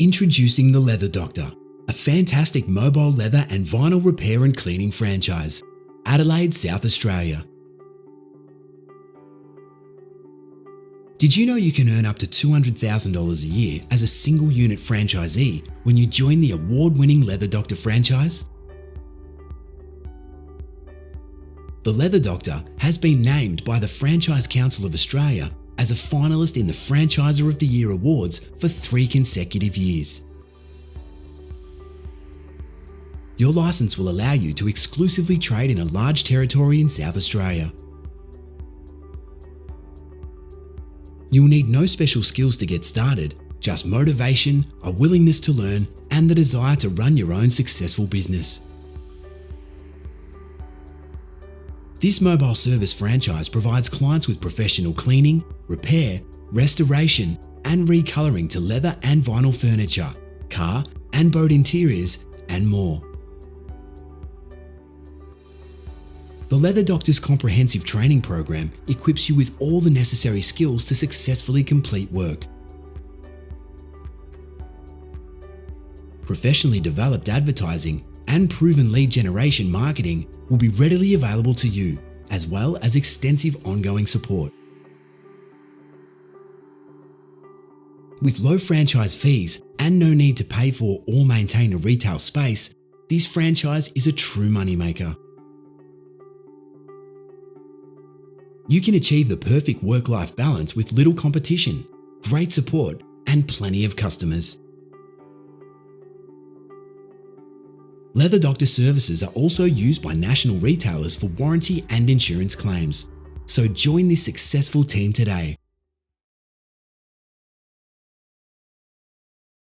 Introducing the Leather Doctor, a fantastic mobile leather and vinyl repair and cleaning franchise. Adelaide, South Australia. Did you know you can earn up to $200,000 a year as a single unit franchisee when you join the award-winning Leather Doctor franchise? The Leather Doctor has been named by the Franchise Council of Australia as a finalist in the Franchiser of the Year Awards for 3 consecutive years. Your license will allow you to exclusively trade in a large territory in South Australia. You'll need no special skills to get started, just motivation, a willingness to learn, and the desire to run your own successful business. This mobile service franchise provides clients with professional cleaning, repair, restoration, and recolouring to leather and vinyl furniture, car and boat interiors, and more. The Leather Doctor's comprehensive training program equips you with all the necessary skills to successfully complete work. Professionally developed advertising and proven lead generation marketing will be readily available to you, as well as extensive ongoing support. With low franchise fees and no need to pay for or maintain a retail space, this franchise is a true moneymaker. You can achieve the perfect work-life balance with little competition, great support, and plenty of customers. Leather Doctor services are also used by national retailers for warranty and insurance claims. So join this successful team today.